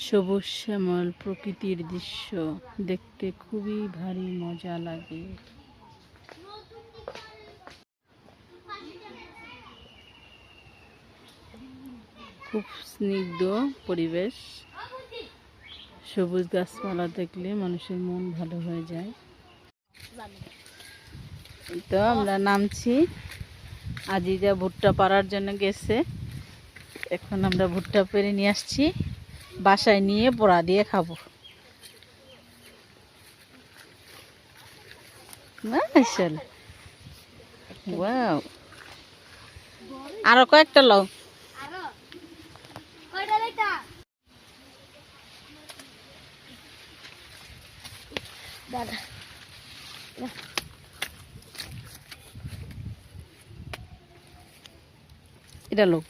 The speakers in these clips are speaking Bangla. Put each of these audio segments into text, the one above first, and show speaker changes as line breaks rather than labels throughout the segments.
সবুজ শ্যামল প্রকৃতির দৃশ্য দেখতে খুবই ভারী মজা লাগে। খুব স্নিগ্ধ পরিবেশ, সবুজ গাছপালা দেখলে মানুষের মন ভালো হয়ে যায়। তো আমরা নামছি, আজিজা ভুট্টা পাড়ার জন্য গেছে। এখন আমরা ভুট্টা পেরে নিয়ে আসছি, বাসায় নিয়ে পোড়া দিয়ে খাবো। আরো কয়েকটা লও। এটা লোক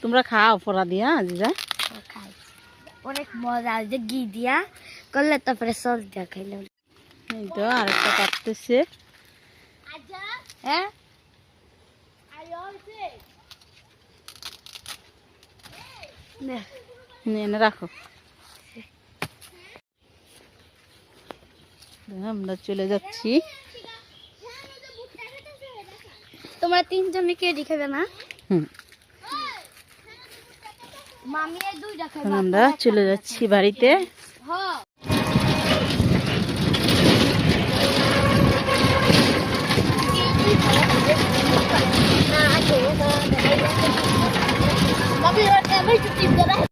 তোমরা খাও পোড়া দিয়া আজিজা?
অনেক মজা, যে ঘি দিয়া করলে তারপরে সস দিয়া খাইলাম।
এই তো আরেকটা কাটতেছে।
হ্যাঁ
এনে রাখো। আমরা চলে যাচ্ছি।
তোমরা তিনজনে কে খাবে না?
আমরা চলে যাচ্ছি বাড়িতে।
Tapi